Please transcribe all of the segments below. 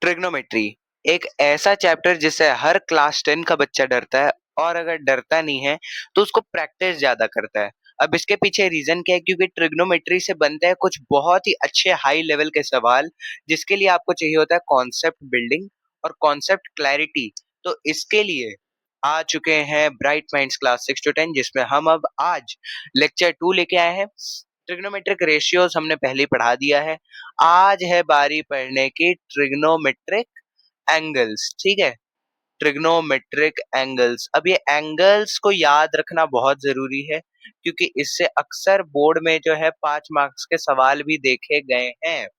Trigonometry एक ऐसा chapter जिससे हर क्लास 10 का बच्चा डरता है, और अगर डरता नहीं है तो उसको प्रैक्टिस ज्यादा करता है। अब इसके पीछे रीजन क्या है? क्योंकि ट्रिग्नोमेट्री से बनते हैं कुछ बहुत ही अच्छे हाई लेवल के सवाल, जिसके लिए आपको चाहिए होता है कॉन्सेप्ट बिल्डिंग और कॉन्सेप्ट क्लैरिटी। तो इसके लिए आ चुके हैं ब्राइट माइंड्स क्लास 6 to 10, जिसमें हम अब आज लेक्चर 2 लेके आए हैं। ट्रिग्नोमेट्रिक रेशियोज हमने पहले ही पढ़ा दिया है। आज है बारी पढ़ने की ट्रिग्नोमेट्रिक एंगल्स। ठीक है, ट्रिग्नोमेट्रिक एंगल्स। अब ये एंगल्स को याद रखना बहुत जरूरी है, क्योंकि इससे अक्सर बोर्ड में जो है 5 मार्क्स के सवाल भी देखे गए हैं।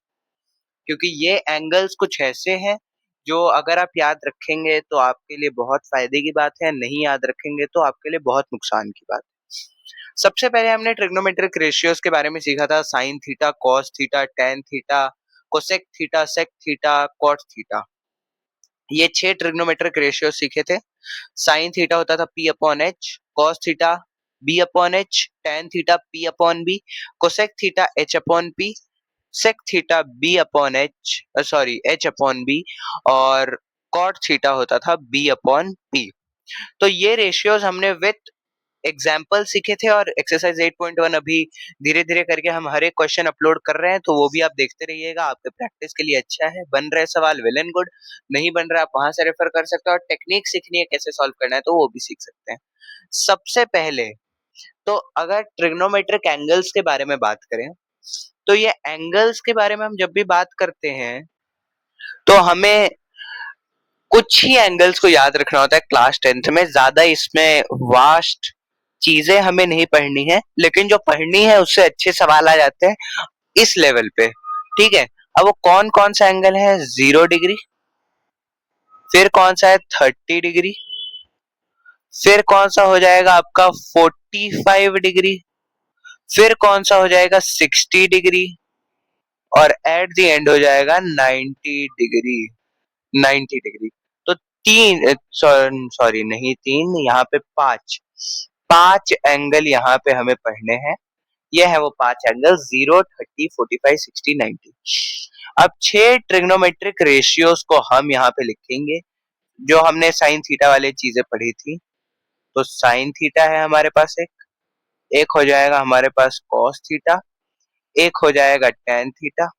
क्योंकि ये एंगल्स कुछ ऐसे हैं जो अगर आप याद रखेंगे तो आपके लिए बहुत फायदे की बात है, नहीं याद रखेंगे तो आपके लिए बहुत नुकसान की बात है। सबसे पहले हमने ट्रिग्नोमेट्रिक रेशियोज के बारे में सीखा था, sine theta, cos theta, tan theta, cosec theta, sec theta, cot theta. ये 6 ट्रिग्नोमेट्रिक रेशियो सीखे थे। साइन थीटा होता था P upon H, cos theta B upon H, tan theta P upon B, cosec theta H upon P, sec theta B upon H, sorry H upon B, और cot theta होता था B upon P. तो ये ratios हमने with example सीखे थे, और exercise 8.1 अभी धीरे धीरे करके हम हर एक क्वेश्चन अपलोड कर रहे हैं, तो वो भी आप देखते रहिएगा। आपके प्रैक्टिस के लिए अच्छा है। बन रहे सवाल वेल एंड गुड, नहीं बन रहा आप वहां से रेफर कर सकते हो, और टेक्निक सीखनी है कैसे सॉल्व करना है तो वो भी सीख सकते हैं। सबसे पहले तो अगर ट्रिग्नोमेट्रिक एंगल्स के बारे में बात करें, तो ये एंगल्स के बारे में हम जब भी बात करते हैं तो हमें कुछ ही एंगल्स को याद रखना होता है। क्लास 10th में ज्यादा इसमें वास्ट चीजें हमें नहीं पढ़नी है, लेकिन जो पढ़नी है उससे अच्छे सवाल आ जाते हैं इस लेवल पे। ठीक है, अब वो कौन कौन सा एंगल है? 0 डिग्री, फिर कौन सा है 30 डिग्री, फिर कौन सा हो जाएगा आपका 45 डिग्री, फिर कौन सा हो जाएगा 60 डिग्री, और एट द एंड हो जाएगा 90 डिग्री। 90 डिग्री। तो तीन, सॉरी नहीं तीन, यहाँ पे पांच, पांच एंगल यहाँ पे हमें पढ़ने हैं। ये है वो पांच एंगल, 0, 30, 45, 60, 90। अब 6 ट्रिग्नोमेट्रिक रेशियोज को हम यहाँ पे लिखेंगे, जो हमने साइन थीटा वाली चीजें पढ़ी थी। तो साइन थीटा है हमारे पास एक हो जाएगा हमारे पास कॉस थीटा, एक हो जाएगा टेन थीटा,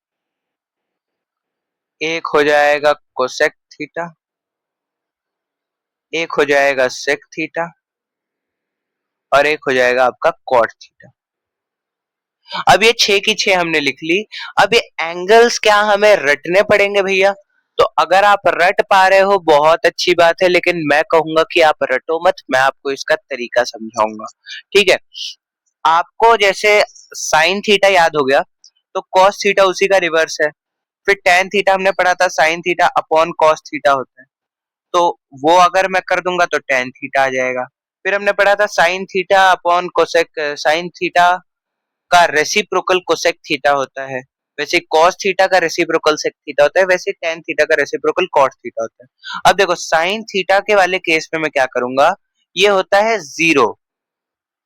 एक हो जाएगा कोसेक थीटा, एक हो जाएगा सेक थीटा, और एक हो जाएगा आपका कॉट थीटा। अब ये 6 की 6 हमने लिख ली। अब ये एंगल्स क्या हमें रटने पड़ेंगे भैया? तो अगर आप रट पा रहे हो बहुत अच्छी बात है, लेकिन मैं कहूंगा कि आप रटो मत, मैं आपको इसका तरीका समझाऊंगा। ठीक है, आपको जैसे साइन थीटा याद हो गया, तो कॉस थीटा उसी का रिवर्स है। फिर टेन थीटा हमने पढ़ा था, sine theta upon cos theta होता है, तो वो अगर मैं कर दूंगा तो टेन थीटा आ जाएगा। फिर हमने पढ़ा था sine theta upon cosec, sine theta का रेसिप्रोकल कोसेक थीटा होता है। वैसे कॉस थीटा का रेसिप्रोकल सेक थीटा होता है, वैसे टेन थीटा का रेसिप्रोकल कॉट थीटा होता है। अब देखो साइन थीटा के वाले केस में मैं क्या करूंगा, ये होता है 0।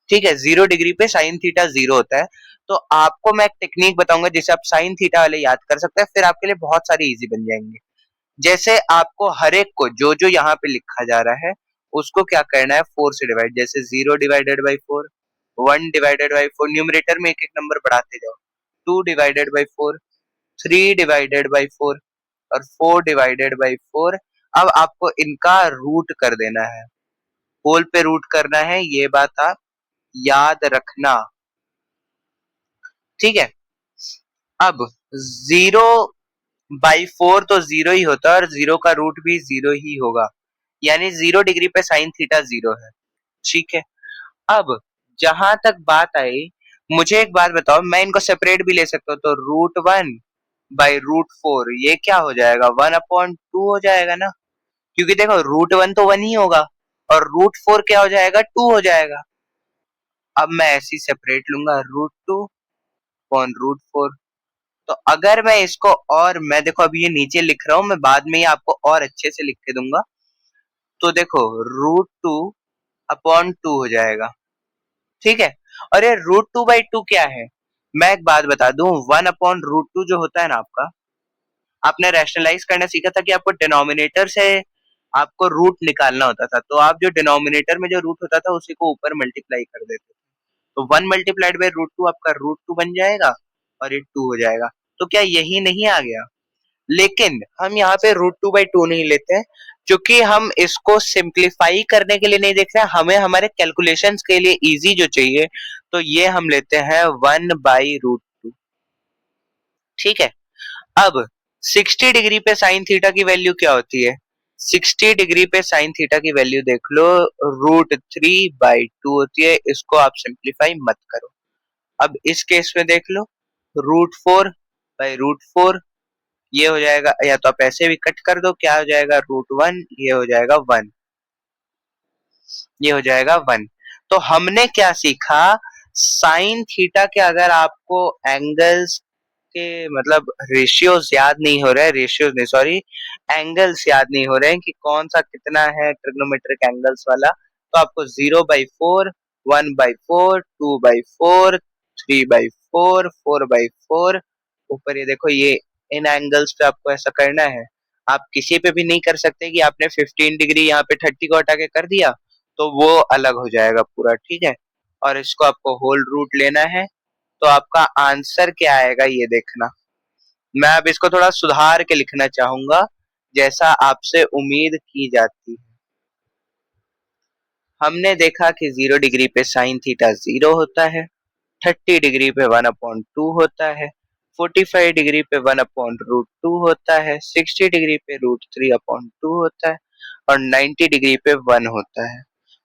ठीक है, 0 डिग्री पे साइन थीटा 0 होता है। तो आपको मैं एक टेक्निक बताऊंगा जिससे आप साइन थीटा वाले याद कर सकते हैं, फिर आपके लिए बहुत सारी इजी बन जाएंगे। जैसे आपको हर एक को जो जो यहाँ पे लिखा जा रहा है उसको क्या करना है, 4 से डिवाइड। जैसे 0 divided by 4, 1 divided by 4, numerator में एक एक नंबर बढ़ाते जाओ। 2 डिवाइडेड बाई 4, 3 डिवाइडेड बाई 4, और 4 डिवाइडेड बाई 4। अब आपको इनका रूट कर देना है, होल पे रूट करना है, ये बात आप याद रखना। ठीक है, अब 0/4 तो 0 ही होता है, और 0 का रूट भी 0 ही होगा, यानी 0 डिग्री पे साइन थीटा 0 है। ठीक है, अब जहां तक बात आई, मुझे एक बात बताओ, मैं इनको सेपरेट भी ले सकता हूँ, तो √1/√4 ये क्या हो जाएगा, 1/2 हो जाएगा ना। क्योंकि देखो √1 तो 1 ही होगा, और √4 क्या हो जाएगा, 2 हो जाएगा। अब मैं ऐसे ही सेपरेट लूंगा, √2/√4। तो अगर मैं इसको, और मैं देखो अभी ये नीचे लिख रहा हूं, मैं बाद में ही आपको और अच्छे से लिख के दूंगा। तो देखो √2/2 हो जाएगा। ठीक है, और ये √2/2 क्या है, मैं एक बात बता दूं, 1/√2 जो होता है ना आपका, आपने रैशनलाइज करना सीखा था कि आपको डिनोमिनेटर से आपको रूट निकालना होता था, तो आप जो डिनोमिनेटर में जो रूट होता था उसी को ऊपर मल्टीप्लाई कर देते, तो 1 मल्टीप्लाइड बाय रूट टू आपका रूट टू बन जाएगा और ये 2 हो जाएगा। तो क्या यही नहीं आ गया? लेकिन हम यहाँ पे रूट टू बाई टू नहीं लेते हैं, क्योंकि हम इसको सिंप्लीफाई करने के लिए नहीं देख रहे हैं, हमें हमारे कैलकुलेशंस के लिए इजी जो चाहिए, तो ये हम लेते हैं 1/√2। ठीक है। अब 60 डिग्री पे साइन थीटा की वैल्यू क्या होती है? 60 डिग्री पे साइन थीटा की वैल्यू देख लो, √3/2 होती है। इसको आप सिंप्लीफाई मत करो। अब इस केस में देख लो, √4/√4 ये हो जाएगा, या तो आप ऐसे भी कट कर दो, क्या हो जाएगा, √1, ये हो जाएगा 1, ये हो जाएगा 1। तो हमने क्या सीखा, साइन थीटा के अगर आपको एंगल्स के मतलब रेशियोज याद नहीं हो रहे हैं, रेशियोज नहीं सॉरी, एंगल्स याद नहीं हो रहे हैं कि कौन सा कितना है ट्रिग्नोमेट्रिक एंगल्स वाला, तो आपको 0/4, 1/4, 2/4, 3/4, 4/4, ऊपर ये देखो, ये इन एंगल्स पे आपको ऐसा करना है। आप किसी पे भी नहीं कर सकते कि आपने 15 डिग्री यहाँ पे 30 को हटा के कर दिया तो वो अलग हो जाएगा पूरा, ठीक है। और इसको आपको होल रूट लेना है, तो आपका आंसर क्या आएगा ये देखना। मैं अब इसको थोड़ा सुधार के लिखना चाहूंगा, जैसा आपसे उम्मीद की जाती है। हमने देखा कि 0 डिग्री पे साइन थीटा 0 होता है, 30 डिग्री पे 1/2 होता है, 45 डिग्री पे 1/√2 होता है, 60 डिग्री पे √3/2 होता है और 90 डिग्री पे 1 होता है।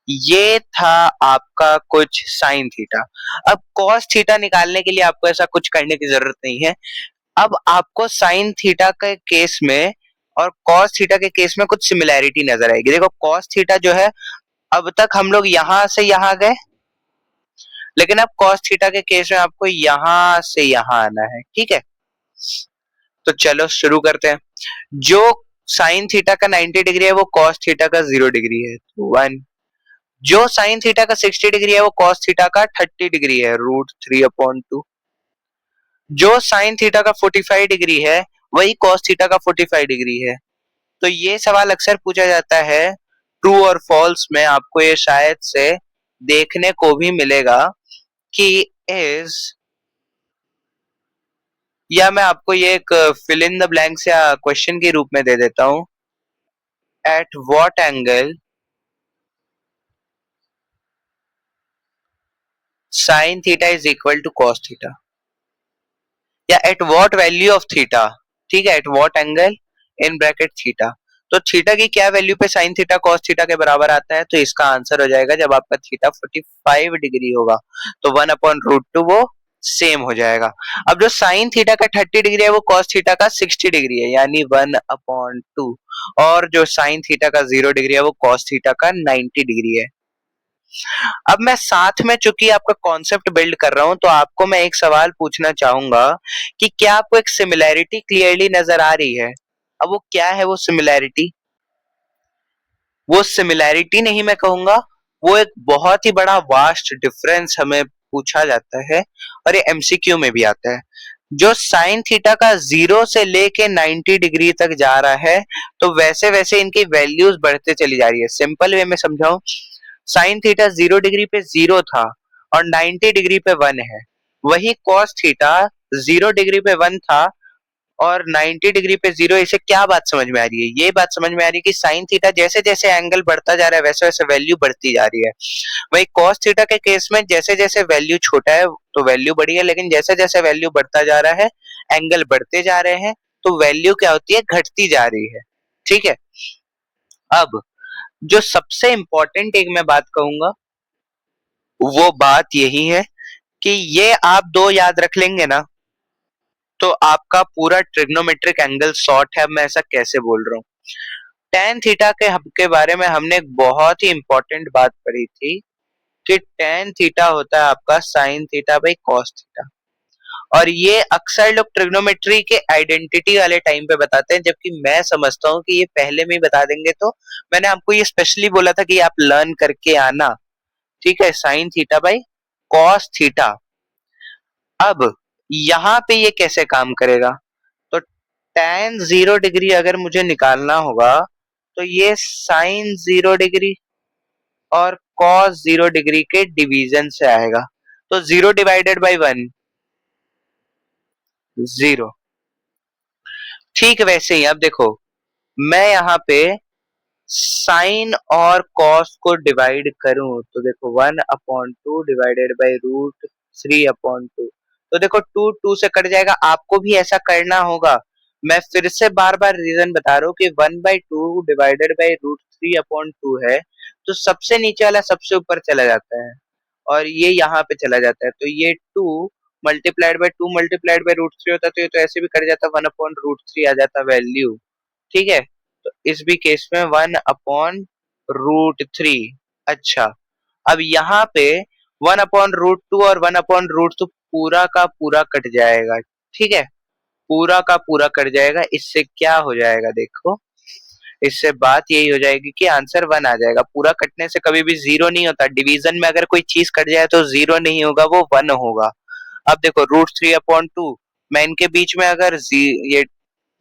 ये था आपका कुछ साइन थीटा। अब कॉस थीटा निकालने के लिए आपको ऐसा कुछ करने की जरूरत नहीं है। अब आपको साइन थीटा के केस में और कॉस थीटा के केस में कुछ सिमिलैरिटी नजर आएगी। देखो कॉस थीटा जो है, अब तक हम लोग यहां से यहां गए, लेकिन अब cos थीटा के केस में आपको यहां से यहां आना है, ठीक है। तो चलो शुरू करते हैं। जो साइन थीटा का 90 डिग्री है वो cos थीटा का 0 डिग्री है, तो 1। जो साइन थीटा का 60 डिग्री है वो cos थीटा का 30 डिग्री है, √3/2। जो साइन थीटा का 45 डिग्री है वही cos थीटा का 45 डिग्री है। तो ये सवाल अक्सर पूछा जाता है ट्रू और फॉल्स में, आपको ये शायद से देखने को भी मिलेगा कि इज, या मैं आपको ये एक फिल इन द ब्लैंक्स या क्वेश्चन के रूप में दे देता हूं, at what angle sine theta is equal to cos theta, या at what value of theta, ठीक है, at what angle in bracket theta. तो थीटा की क्या वैल्यू पे साइन थीटा कॉस थीटा के बराबर आता है, तो इसका आंसर हो जाएगा जब आपका थीटा 45 डिग्री होगा तो 1/√2 वो सेम हो जाएगा। अब जो साइन थीटा का 30 डिग्री है वो कॉस थीटा का 60 डिग्री है, यानी 1/2, और जो साइन थीटा का 0 डिग्री है वो कॉस थीटा का 90 डिग्री है। अब मैं साथ में चूंकि आपका कॉन्सेप्ट बिल्ड कर रहा हूं, तो आपको मैं एक सवाल पूछना चाहूंगा कि क्या आपको एक सिमिलैरिटी क्लियरली नजर आ रही है। अब वो क्या है वो सिमिलैरिटी, वो सिमिलैरिटी नहीं मैं कहूंगा, वो एक बहुत ही बड़ा वास्ट डिफरेंस हमें पूछा जाता है और ये एमसीक्यू में भी आता है। जो साइन थीटा का 0 से लेके 90 डिग्री तक जा रहा है, तो वैसे वैसे इनकी वैल्यूज बढ़ते चली जा रही है। सिंपल वे में समझाऊं, साइन थीटा 0 डिग्री पे 0 था और 90 डिग्री पे 1 है, वही कॉस थीटा 0 डिग्री पे 1 था और 90 डिग्री पे 0। इसे क्या बात समझ में आ रही है, ये बात समझ में आ रही है कि साइन थीटा जैसे जैसे एंगल बढ़ता जा रहा है वैसे वैसे वैल्यू बढ़ती जा रही है। वही कॉस थीटा के केस में जैसे जैसे वैल्यू छोटा है तो वैल्यू बढ़ी है, लेकिन जैसे जैसे वैल्यू बढ़ता जा रहा है, एंगल बढ़ते जा रहे हैं, तो वैल्यू क्या होती है, घटती जा रही है, ठीक है। अब जो सबसे इंपॉर्टेंट एक मैं बात कहूंगा, वो बात यही है कि ये आप दो याद रख लेंगे ना, तो आपका पूरा ट्रिग्नोमेट्रिक एंगल सॉर्ट है। अब मैं ऐसा कैसे बोल रहा हूँ, टेन थीटा के बारे में हमने एक बहुत ही इंपॉर्टेंट बात पढ़ी थी कि टेन थीटा होता है आपका sine theta by cos theta, और ये अक्सर लोग ट्रिग्नोमेट्री के आइडेंटिटी वाले टाइम पे बताते हैं, जबकि मैं समझता हूँ कि ये पहले में ही बता देंगे। तो मैंने आपको ये स्पेशली बोला था कि आप लर्न करके आना, ठीक है, sine theta by cos theta. अब यहाँ पे ये कैसे काम करेगा, तो tan 0 डिग्री अगर मुझे निकालना होगा तो ये sin 0 डिग्री और cos 0 डिग्री के डिवीजन से आएगा। तो 0 डिवाइडेड बाई 1 0। ठीक वैसे ही अब देखो, मैं यहाँ पे साइन और कॉस को डिवाइड करूं तो देखो 1/2 डिवाइडेड बाई रूट 3/2। तो देखो 2 2 से कट जाएगा, आपको भी ऐसा करना होगा। मैं फिर से बार बार रीजन बता रहा हूँ कि 1/2 डिवाइडेड बाई रूट 3/2 है, तो सबसे नीचे वाला सबसे ऊपर चला जाता है और ये यहाँ पे चला जाता है, तो ये 2 multiplied by 2 multiplied by root 3 होता, तो ये तो ऐसे भी कट जाता, 1/√3 आ जाता वैल्यू। ठीक है, तो इस भी केस में 1/√3। अच्छा, अब यहाँ पे 1/√2 और 1/√2 पूरा का पूरा कट जाएगा। ठीक है, पूरा का पूरा कट जाएगा। इससे क्या हो जाएगा देखो, इससे बात यही हो जाएगी कि आंसर 1 आ जाएगा। पूरा कटने से कभी भी 0 नहीं होता। डिवीजन में अगर कोई चीज कट जाए तो 0 नहीं होगा, वो 1 होगा। अब देखो √3/2, मैं इनके बीच में अगर ये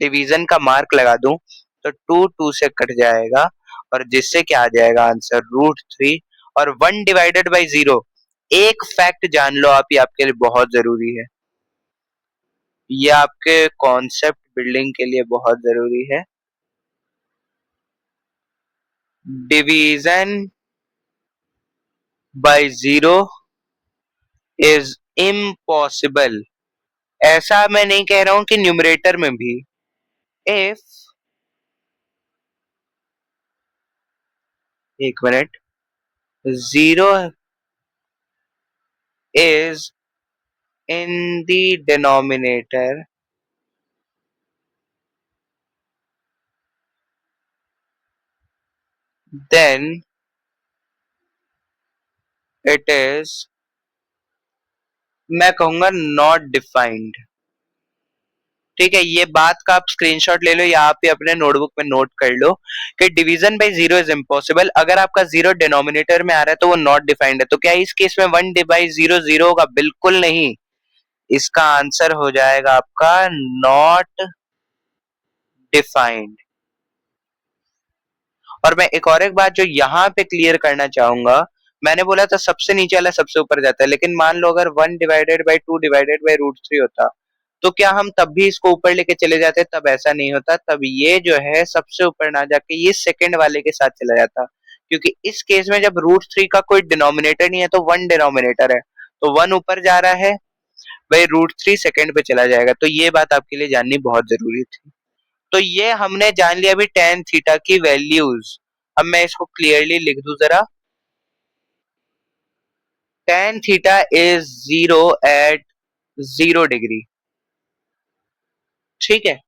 डिवीजन का मार्क लगा दूं तो 2 2 से कट जाएगा और जिससे क्या आ जाएगा आंसर √3। और 1/0। एक फैक्ट जान लो आप, ये आपके लिए बहुत जरूरी है, ये आपके कॉन्सेप्ट बिल्डिंग के लिए बहुत जरूरी है। Division bye 0 is impossible. ऐसा मैं नहीं कह रहा हूं कि न्यूमरेटर में भी। इफ, एक minute, 0 is in the denominator, then it is, मैं कहूंगा नॉट डिफाइंड। ठीक है, ये बात का आप स्क्रीनशॉट ले लो या आप ही अपने नोटबुक में नोट कर लो कि डिवीजन बाय 0 इज इम्पॉसिबल। अगर आपका 0 डिनोमिनेटर में आ रहा है तो वो नॉट डिफाइंड है। तो क्या इस केस में 1/0 0 होगा? बिल्कुल नहीं। इसका आंसर हो जाएगा आपका नॉट डिफाइंड। और मैं एक बात जो यहाँ पे क्लियर करना चाहूंगा, मैंने बोला था सबसे नीचे वाला सबसे ऊपर जाता है, लेकिन मान लो अगर 1/2 डिवाइडेड बाई √3 होता तो क्या हम तब भी इसको ऊपर लेके चले जाते? तब ऐसा नहीं होता, तब ये जो है सबसे ऊपर ना जाके ये सेकंड वाले के साथ चला जाता, क्योंकि इस केस में जब √3 का कोई डिनोमिनेटर नहीं है तो 1 डिनोमिनेटर है, तो 1 ऊपर जा रहा है, भाई √3 सेकंड पे चला जाएगा। तो ये बात आपके लिए जाननी बहुत जरूरी थी। तो ये हमने जान लिया अभी tan थीटा की वैल्यूज। अब मैं इसको क्लियरली लिख दूं जरा, tan theta is 0 at 0 degree. ठीक है,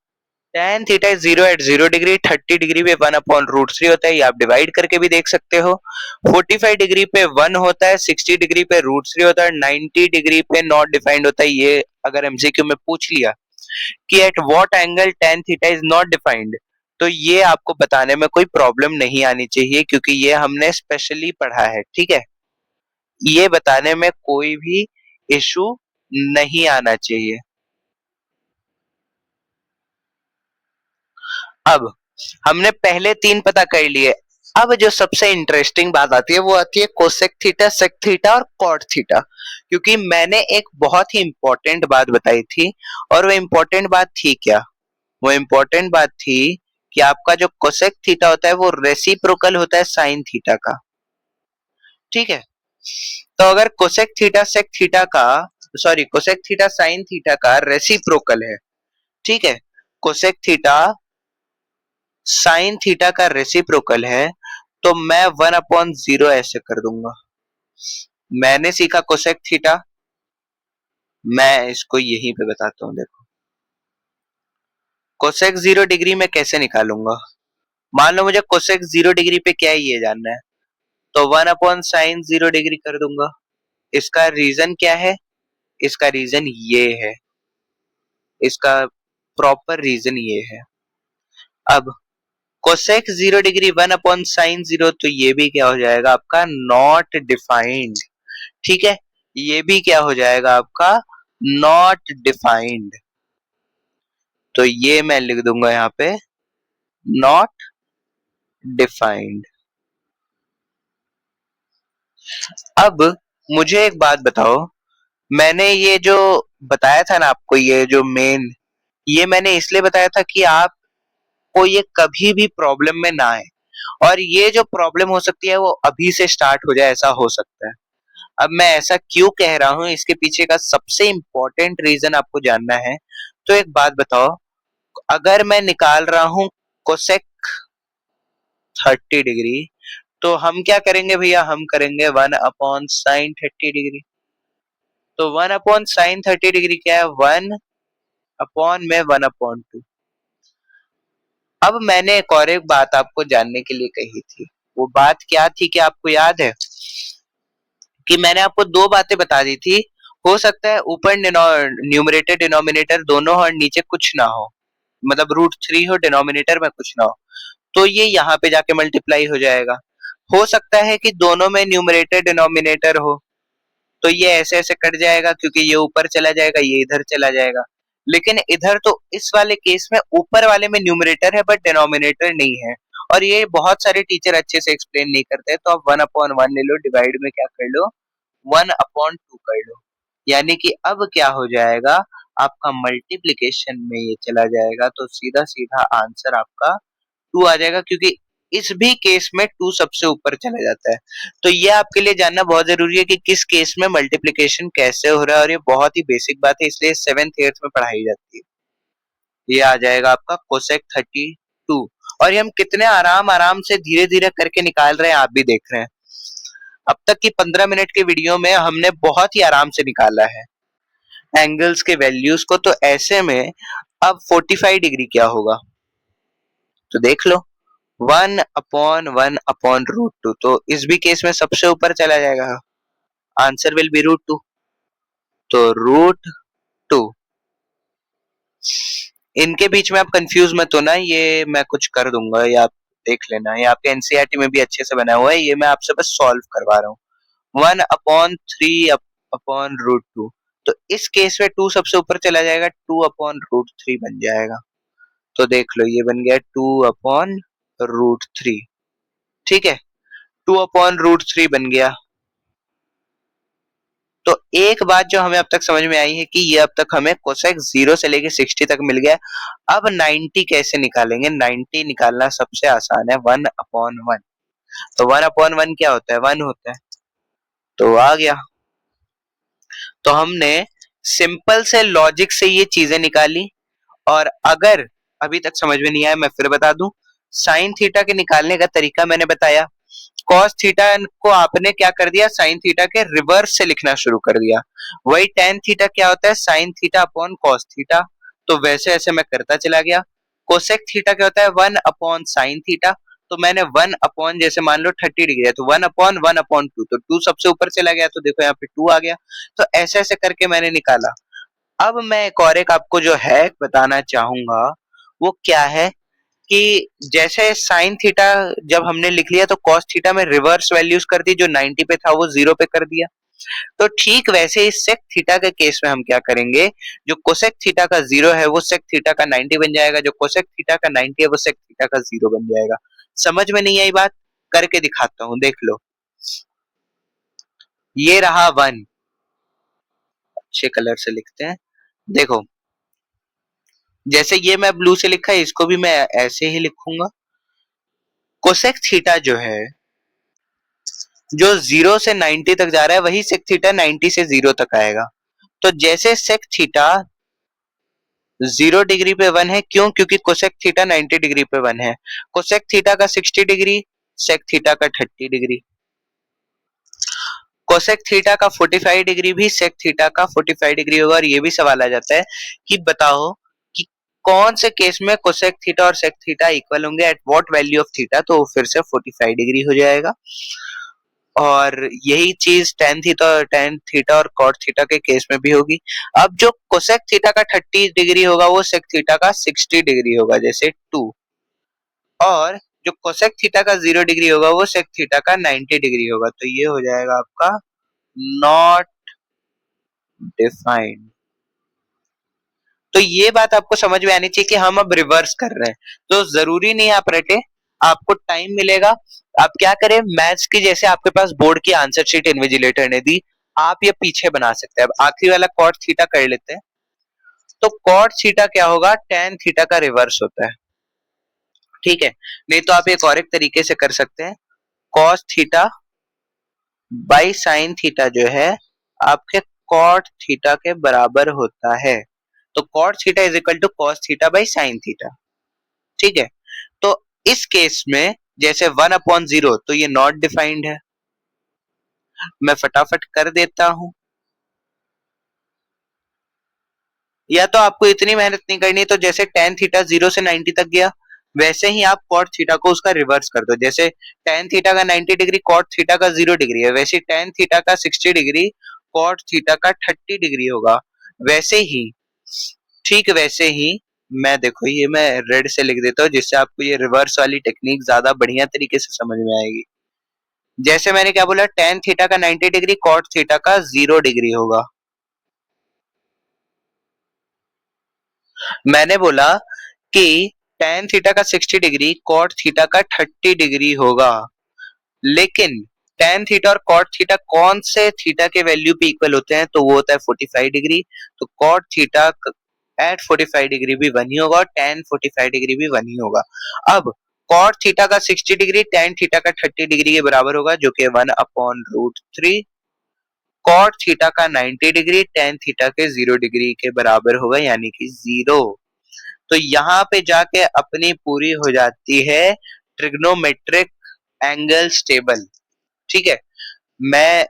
tan theta is 0 at 0 degree. 30 degree पे 1/√3 होता है, ये आप डिवाइड करके भी देख सकते हो। 45 डिग्री पे 1 होता है, 60 डिग्री पे √3 होता है, 90 डिग्री पे नॉट डिफाइंड होता है। ये अगर एमसीक्यू में पूछ लिया कि eight what angle tan theta is not defined, तो ये आपको बताने में कोई प्रॉब्लम नहीं आनी चाहिए, क्योंकि ये हमने स्पेशली पढ़ा है। ठीक है, ये बताने में कोई भी इशू नहीं आना चाहिए। अब हमने पहले 3 पता कर लिए। अब जो सबसे इंटरेस्टिंग बात आती है वो आती है कोसेक थीटा, सेक थीटा और कॉट थीटा। क्योंकि मैंने एक बहुत ही इंपॉर्टेंट बात बताई थी, और वो इंपॉर्टेंट बात थी क्या? वो इंपॉर्टेंट बात थी कि आपका जो कोसेक थीटा होता है वो रेसिप्रोकल होता है साइन थीटा का। ठीक है, तो अगर कोसेक थीटा सेक थीटा का, sorry, cosec theta sine theta का रेसिप्रोकल है, ठीक है, कोसेक थीटा साइन थीटा का रेसिप्रोकल है, तो मैं 1/0 ऐसे कर दूंगा। मैंने सीखा कोसेक थीटा, मैं इसको यहीं पे बताता हूँ। देखो, कोसेक 0 डिग्री में कैसे निकालूंगा? मान लो मुझे कोसेक 0 डिग्री पे क्या है ये जानना है, तो 1/sin 0 डिग्री कर दूंगा। इसका रीजन क्या है? इसका रीजन ये है, इसका प्रॉपर रीजन ये है। अब कोसेक 0 डिग्री 1/sin 0, तो ये भी क्या हो जाएगा आपका? Not defined. ठीक है, ये भी क्या हो जाएगा आपका? Not defined. तो ये मैं लिख दूंगा यहाँ पे, नॉट डिफाइंड। अब मुझे एक बात बताओ, मैंने ये जो बताया था ना आपको, ये जो मेन, ये मैंने इसलिए बताया था कि आपको ये कभी भी प्रॉब्लम में ना आए, और ये जो प्रॉब्लम हो सकती है वो अभी से स्टार्ट हो जाए, ऐसा हो सकता है। अब मैं ऐसा क्यों कह रहा हूँ, इसके पीछे का सबसे इम्पोर्टेंट रीजन आपको जानना है। तो एक बात बताओ, अगर मैं निकाल रहा हूँ कोसेक 30 डिग्री, तो हम क्या करेंगे भैया, हम करेंगे 1/sin 30 डिग्री। तो 1/sin 30 डिग्री क्या है, 1 में 1/2। अब मैंने एक और एक बात आपको जानने के लिए कही थी, वो बात क्या थी कि आपको याद है कि मैंने आपको दो बातें बता दी थी। हो सकता है ऊपर न्यूमरेटर डिनोमिनेटर दोनों हो और नीचे कुछ ना हो, मतलब √3 हो, डिनोमिनेटर में कुछ ना हो, तो ये यहाँ पे जाके मल्टीप्लाई हो जाएगा। हो सकता है कि दोनों में न्यूमरेटर डिनोमिनेटर हो, तो ये ऐसे ऐसे कट जाएगा, क्योंकि ये ऊपर चला जाएगा, ये इधर चला जाएगा। लेकिन इधर तो इस वाले केस में ऊपर वाले में न्यूमरेटर है बट डिनोमिनेटर नहीं है, और ये बहुत सारे टीचर अच्छे से एक्सप्लेन नहीं करते, तो आप 1/1 ले लो, डिवाइड में क्या कर लो, 1/2 कर लो। यानी कि अब क्या हो जाएगा, आपका मल्टीप्लिकेशन में ये चला जाएगा, तो सीधा सीधा आंसर आपका 2 आ जाएगा, क्योंकि इस भी केस में 2 सबसे ऊपर चला जाता है। तो ये आपके लिए जानना बहुत जरूरी है कि किस केस में मल्टीप्लिकेशन कैसे हो रहा है, और ये बहुत ही बेसिक बात है, इसलिए 7th 8th में पढ़ाई जाती है। ये आ जाएगा आपका कोसेक 32, और ये हम कितने आराम आराम से धीरे धीरे करके निकाल रहे हैं, आप भी देख रहे हैं। अब तक की 15 मिनट के वीडियो में हमने बहुत ही आराम से निकाला है एंगल्स के वैल्यूज को। तो ऐसे में अब 45 डिग्री क्या होगा, तो देख लो, 1/1/√2, तो इस भी केस में सबसे ऊपर चला जाएगा, आंसर विल बी √2। तो √2, इनके बीच में आप कंफ्यूज मत होना, ये मैं कुछ कर दूंगा, या आप देख लेना, ये आपके एनसीईआरटी में भी अच्छे से बना हुआ है, ये मैं आपसे बस सॉल्व करवा रहा हूँ। 1/3/√2, तो इस केस में 2 सबसे ऊपर चला जाएगा, 2/√3 बन जाएगा। तो देख लो, ये बन गया 2/√3। ठीक है, 2/√3 बन गया। तो एक बात जो हमें अब तक समझ में आई है कि ये अब तक हमें कोसेक 0 से लेके 60 तक मिल गया। अब 90 कैसे निकालेंगे, 90 निकालना सबसे आसान है, 1/1। तो 1/1 क्या होता है, 1 होता है, तो आ गया। तो हमने सिंपल से लॉजिक से ये चीजें निकाली। और अगर अभी तक समझ में नहीं आया, मैं फिर बता दूं, साइन थीटा के निकालने का तरीका मैंने बताया। कॉस थीटा को आपने क्या कर दिया, साइन थीटा के रिवर्स से लिखना शुरू कर दिया। वही टेन थीटा क्या होता है, sine theta upon cos theta, तो वैसे ऐसे मैं करता चला गया। कोसेक थीटा क्या होता है, 1/sin थीटा, तो मैंने 1 जैसे मान लो 30 डिग्री है, तो 1/1/2, तो 2 सबसे ऊपर चला गया, तो देखो यहाँ पे 2 आ गया। तो ऐसे ऐसे करके मैंने निकाला। अब मैं एक और एक आपको जो है बताना चाहूंगा, वो क्या है कि जैसे साइन थीटा जब हमने लिख लिया, तो कॉस थीटा में रिवर्स वैल्यूज कर दी, जो 90 पे था वो 0 पे कर दिया। तो ठीक वैसे ही सेक थीटा के केस में हम क्या करेंगे, जो कोसेक थीटा का 0 है वो सेक थीटा का 90 बन जाएगा, जो कोसेक थीटा का 90 है वो सेक थीटा का 0 बन जाएगा। समझ में नहीं आई बात, करके दिखाता हूं, देख लो। ये रहा 1, अच्छे कलर से लिखते हैं, देखो, जैसे ये मैं ब्लू से लिखा है, इसको भी मैं ऐसे ही लिखूंगा। कोसेक थीटा जो है, जो 0 से 90 तक जा रहा है, वही सेक थीटा 90 से 0 तक आएगा। तो जैसे सेक थीटा 0 डिग्री पे 1 है, क्यों, क्योंकि कोसेक थीटा 90 डिग्री पे 1 है। कोसेक थीटा का 60 डिग्री, सेक थीटा का 30 डिग्री। कोसेक थीटा का 45 डिग्री भी सेक थीटा का 45 डिग्री होगा। और ये भी सवाल आ जाता है कि बताओ कि कौन से केस में कोसेक थीटा और सेक थीटा इक्वल होंगे, eight what value of theta, तो फिर से 45 डिग्री हो जाएगा। और यही चीज टेन थीटा और कॉट थीटा के केस में भी होगी। अब जो कोसेक थीटा का 30 डिग्री होगा वो सेक थीटा का 60 डिग्री होगा, जैसे 2। और जो कोसेक थीटा का 0 डिग्री होगा वो सेक थीटा का 90 डिग्री होगा। तो ये हो जाएगा आपका नॉट डिफाइंड। तो ये बात आपको समझ में आनी चाहिए कि हम अब रिवर्स कर रहे हैं, तो जरूरी नहीं आप रटे, आपको टाइम मिलेगा। आप क्या करें, मैथ्स की जैसे आपके पास बोर्ड की आंसर शीट इन्विजिलेटर ने दी, आप ये पीछे बना सकते हैं। अब आखिरी वाला कॉट थीटा कर लेते हैं। तो कॉट थीटा क्या होगा, टेन थीटा का रिवर्स होता है, ठीक है। नहीं तो आप एक और एक तरीके से कर सकते हैं, cos theta by sine theta जो है आपके कॉट थीटा के बराबर होता है। तो cot theta is equal to cos theta by sine theta, ठीक है। तो इस केस में जैसे 1/0 तो ये नॉट डिफाइंड है, मैं फटाफट कर देता हूं। या तो आपको इतनी मेहनत नहीं करनी, तो जैसे टेन थीटा 0 से 90 तक गया, वैसे ही आप कॉट थीटा को उसका रिवर्स कर दो। जैसे टेन थीटा का 90 डिग्री कॉट थीटा का 0 डिग्री है, वैसे टेन थीटा का 60 डिग्री कॉट थीटा का 30 डिग्री होगा। वैसे ही, ठीक वैसे ही, मैं देखो ये मैं रेड से लिख देता हूँ जिससे आपको ये रिवर्स वाली टेक्निक ज्यादा बढ़िया तरीके से समझ में आएगी। जैसे मैंने क्या बोला, टेन थीटा का 90 डिग्री कॉट थीटा का 0 डिग्री होगा। मैंने बोला कि टेन थीटा का 60 डिग्री कॉट थीटा का 30 डिग्री होगा, लेकिन टेन थीटा और कॉट थीटा कौन से थीटा के वैल्यू पे इक्वल होते हैं, तो वो होता है 45 डिग्री। तो कॉट थीटा एट 45 डिग्री भी 1 ही होगा और टेन 45 डिग्री भी 1 ही होगा। अब कॉट थीटा का 60 डिग्री टेन थीटा का 30 डिग्री के बराबर होगा, जो कि 1/√3। कॉट थीटा का 90 डिग्री टेन थीटा के 0 डिग्री के बराबर होगा, यानी कि 0। तो यहाँ पे जाके अपनी पूरी हो जाती है ट्रिग्नोमेट्रिक एंगल टेबल, ठीक है। मैं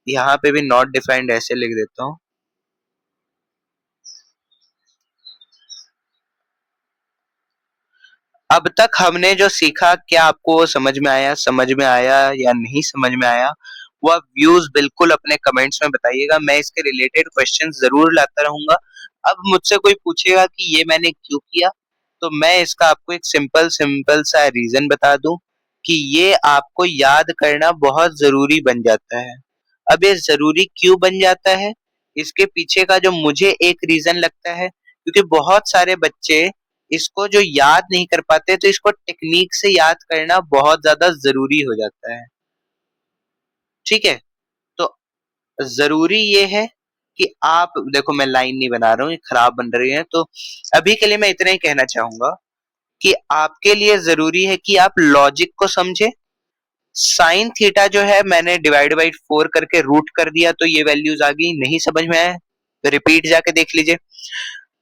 यहाँ पे भी नॉट डिफाइंड ऐसे लिख देता हूँ। अब तक हमने जो सीखा, क्या आपको वो समझ में आया या नहीं समझ में आया, वो आप व्यूज बिल्कुल अपने कमेंट्स में बताइएगा। मैं इसके रिलेटेड क्वेश्चन जरूर लाता रहूंगा। अब मुझसे कोई पूछेगा कि ये मैंने क्यों किया, तो मैं इसका आपको एक सिंपल सिंपल सा रीजन बता दूं कि ये आपको याद करना बहुत जरूरी बन जाता है। अब ये जरूरी क्यों बन जाता है, इसके पीछे का जो मुझे एक रीजन लगता है, क्योंकि बहुत सारे बच्चे इसको जो याद नहीं कर पाते, तो इसको टेक्निक से याद करना बहुत ज्यादा जरूरी हो जाता है, ठीक है। तो जरूरी ये है कि आप देखो, मैं लाइन नहीं बना रहा हूँ, ये खराब बन रही है, तो अभी के लिए मैं इतना ही कहना चाहूंगा कि आपके लिए जरूरी है कि आप लॉजिक को समझे। साइन थीटा जो है मैंने डिवाइड बाई 4 करके रूट कर दिया, तो ये वैल्यूज आ गई। नहीं समझ में आया, रिपीट जाके देख लीजिए।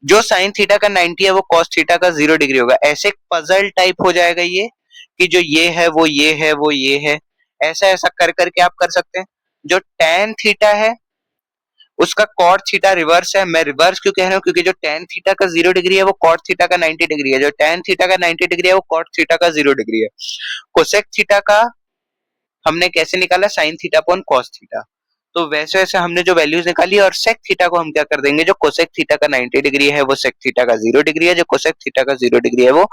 जो साइन थीटा का 90 है वो कॉस थीटा का 0 डिग्री होगा। ऐसे पजल टाइप हो जाएगा ये, कि जो ये है वो ये है वो ये है, ऐसा ऐसा कर करके आप कर सकते हैं। जो टेन थीटा है उसका कॉट थीटा रिवर्स है। मैं रिवर्स क्यों कह रहा हूँ, क्योंकि जो टेन थीटा का 0 डिग्री है वो कॉट थीटा का 90 डिग्री है, जो टेन थीटा का 90 डिग्री है वो कॉट थीटा का 0 डिग्री है। कोसेक थीटा का हमने कैसे निकाला, sine theta upon cos theta. तो वैसे वैसे हमने जो वैल्यूज निकाली, और सेक थीटा को हम क्या कर देंगे, जो कोसेक थीटा का 90 डिग्री है वो सेक थीटा का 0 डिग्री है, जो कोसेक थीटा का 0 डिग्री है वो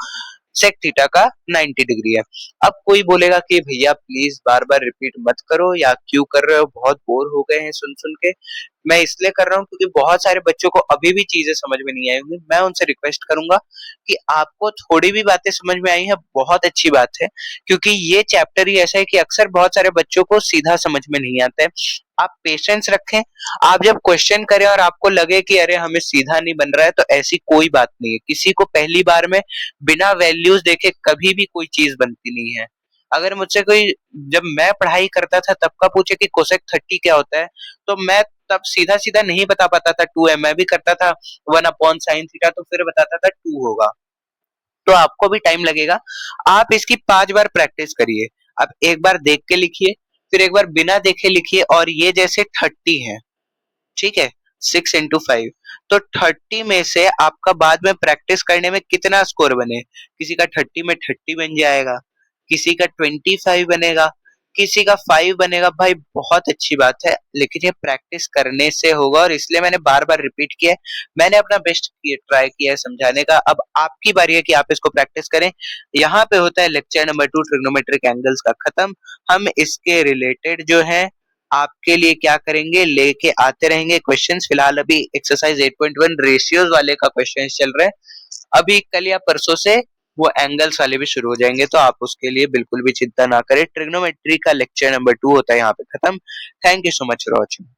सेक थीटा का 90 डिग्री है। अब कोई बोलेगा कि भैया प्लीज बार बार रिपीट मत करो, या क्यों कर रहे हो, बहुत बोर हो गए हैं सुन सुन के। मैं इसलिए कर रहा हूँ क्योंकि बहुत सारे बच्चों को अभी भी चीजें समझ में नहीं आई होंगी। मैं उनसे रिक्वेस्ट करूंगा कि आपको थोड़ी भी बातें समझ में आई है, बहुत अच्छी बात है, क्योंकि ये चैप्टर ही ऐसा है कि अक्सर बहुत सारे बच्चों को सीधा समझ में नहीं आता है। आप पेशेंस रखें, आप जब क्वेश्चन करें और आपको लगे कि अरे हमें सीधा नहीं बन रहा है, तो ऐसी कोई बात नहीं है। किसी को पहली बार में बिना वैल्यूज देखे कभी भी कोई चीज बनती नहीं है। अगर मुझसे कोई, जब मैं पढ़ाई करता था तब का पूछे कि कोसेक 30 क्या होता है, तो मैं तब सीधा सीधा नहीं बता पाता था। 2 है, मैं भी करता था 1/sin थीटा, तो फिर बताता था 2 होगा। तो आपको भी टाइम लगेगा, आप इसकी 5 बार प्रैक्टिस करिए। आप एक बार देख के लिखिए, फिर एक बार बिना देखे लिखिए, और ये जैसे 30 है, ठीक है, 6 into 5, तो 30 में से आपका बाद में प्रैक्टिस करने में कितना स्कोर बने, किसी का 30 में 30 बन जाएगा, किसी का 25 बनेगा, किसी का 5 बनेगा। भाई बहुत अच्छी बात है, लेकिन ये प्रैक्टिस करने से होगा, और इसलिए मैंने बार बार रिपीट किया है। मैंने अपना बेस्ट ट्राई किया है समझाने का। अब आपकी बारी है कि आप इसको प्रैक्टिस करें। यहाँ पे होता है लेक्चर नंबर 2 ट्रिग्नोमेट्रिक एंगल्स का खत्म। हम इसके रिलेटेड जो है आपके लिए क्या करेंगे, लेके आते रहेंगे क्वेश्चंस। फिलहाल अभी एक्सरसाइज 8.1 रेशियोज वाले का क्वेश्चंस चल रहे हैं। अभी कल या परसों से वो एंगल्स वाले भी शुरू हो जाएंगे, तो आप उसके लिए बिल्कुल भी चिंता ना करें। ट्रिग्नोमेट्री का लेक्चर नंबर 2 होता है यहाँ पे खत्म। Thank you so much for watching.